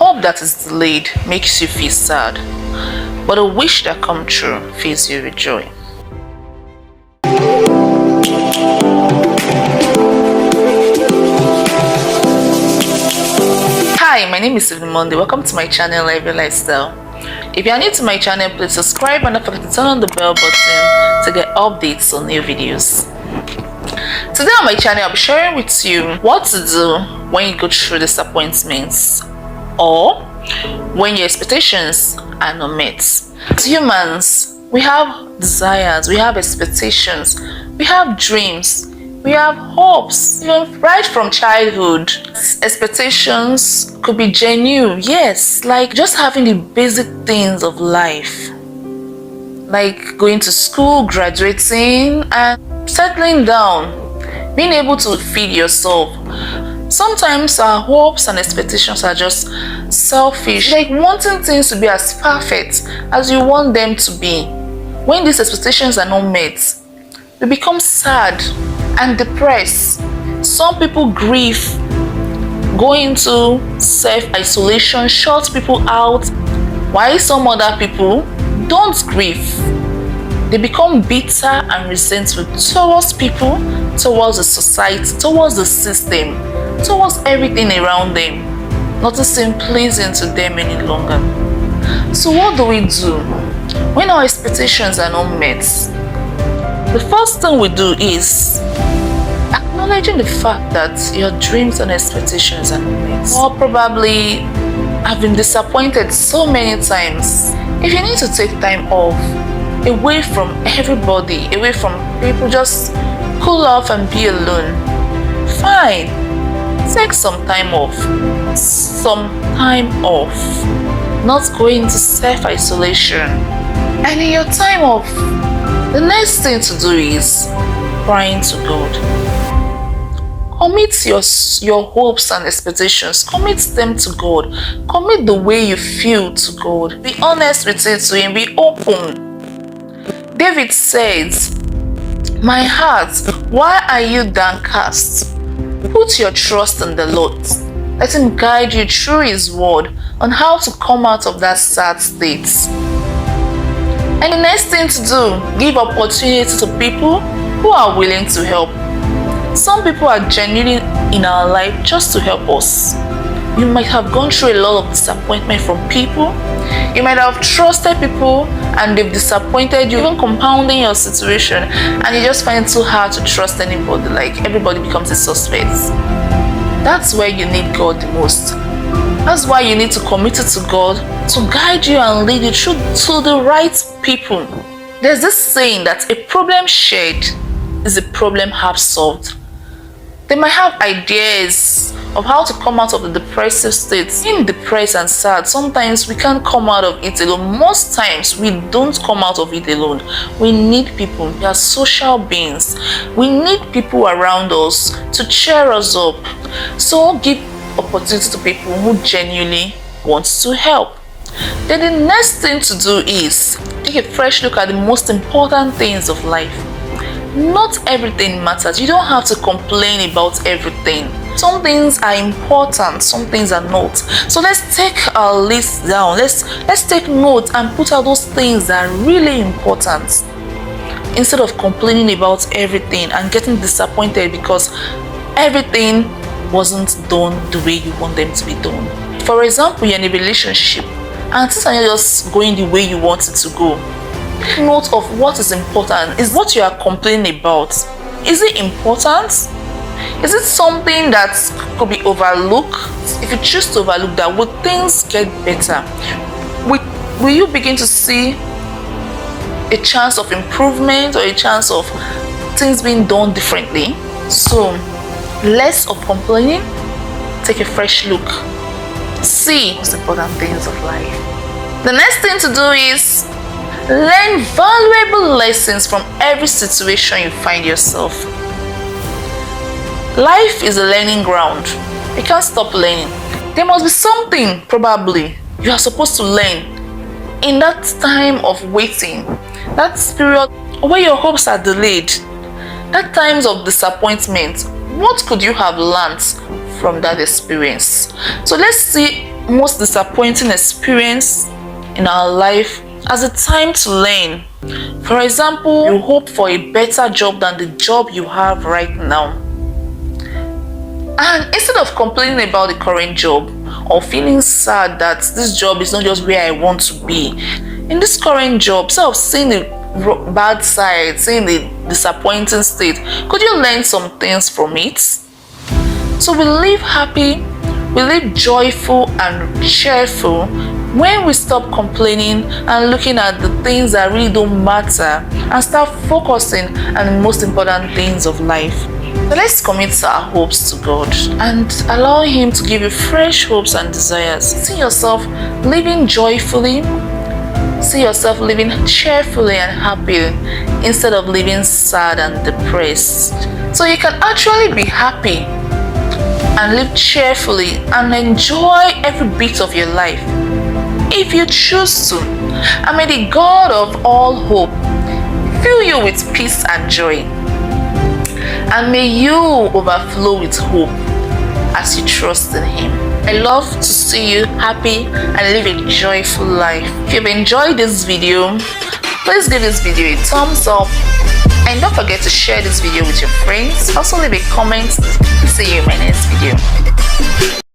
Hope that is delayed makes you feel sad, but a wish that comes true fills you with joy. Hi, my name is Sylvie Monday. Welcome to my channel, Lively Lifestyle. If you are new to my channel, please subscribe and don't forget to turn on the bell button to get updates on new videos. Today on my channel, I'll be sharing with you what to do when you go through disappointments or when your expectations are not met. As humans, we have desires, we have expectations, we have dreams, we have hopes. Even right from childhood, expectations could be genuine, yes, like just having the basic things of life, like going to school, graduating, and settling down, being able to feed yourself. Sometimes our hopes and expectations are just selfish, like wanting things to be as perfect as you want them to be. When these expectations are not met, we become sad and depressed. Some people grieve, go into self-isolation, shut people out, while some other people don't grieve. They become bitter and resentful towards people, towards the society, towards the system, towards everything around them. Nothing seems pleasing to them any longer. So what do we do when our expectations are not met? The first thing we do is acknowledging the fact that your dreams and expectations are not met, or probably have been disappointed so many times. If you need to take time off, away from everybody, away from people, just cool off and be alone, fine. Take some time off. Not go into self-isolation. And in your time off, the next thing to do is crying to God. Commit your hopes and expectations. Commit them to God. Commit the way you feel to God. Be honest with it to Him. Be open. David says, "My heart, why are you downcast? Put your trust in the Lord. Let Him guide you through His word on how to come out of that sad state." And the next thing to do, give opportunity to people who are willing to help. Some people are genuinely in our life just to help us. You might have gone through a lot of disappointment from people. You might have trusted people and they've disappointed you, even compounding your situation, and you just find it too hard to trust anybody, like everybody becomes a suspect. That's where you need God the most. That's why you need to commit it to God to guide you and lead you through to the right people. There's this saying that a problem shared is a problem half solved. They might have ideas of how to come out of the depressive state. Being depressed and sad, sometimes we can't come out of it alone. Most times we don't come out of it alone. We need people. We are social beings. We need people around us to cheer us up. So give opportunity to people who genuinely want to help. Then the next thing to do is take a fresh look at the most important things of life. Not everything matters. You don't have to complain about everything. Some things are important, some things are not. So let's take our list down. Let's take notes and put out those things that are really important, instead of complaining about everything and getting disappointed because everything wasn't done the way you want them to be done. For example, you're in a relationship and things are not just going the way you want it to go. Take note of what is important. Is what you are complaining about, is it important? Is it something that could be overlooked? If you choose to overlook that, will things get better? Will you begin to see a chance of improvement or a chance of things being done differently? So less of complaining, take a fresh look, see what's important things of life. The next thing to do is learn valuable lessons from every situation you find yourself. Life is a learning ground. You can't stop learning. There must be something probably you are supposed to learn in that time of waiting, that period where your hopes are delayed, that times of disappointment. What could you have learned from that experience? So let's see most disappointing experience in our life as a time to learn. For example, you hope for a better job than the job you have right now. And instead of complaining about the current job or feeling sad that this job is not just where I want to be, in this current job, instead of seeing the bad side, seeing the disappointing state, could you learn some things from it? So we live happy, we live joyful and cheerful when we stop complaining and looking at the things that really don't matter and start focusing on the most important things of life. So let's commit our hopes to God and allow Him to give you fresh hopes and desires. See yourself living joyfully, see yourself living cheerfully and happy instead of living sad and depressed. So you can actually be happy and live cheerfully and enjoy every bit of your life if you choose to. And may the God of all hope fill you with peace and joy. And may you overflow with hope as you trust in Him. I love to see you happy and live a joyful life. If you've enjoyed this video, please give this video a thumbs up. And don't forget to share this video with your friends. Also leave a comment. See you in my next video.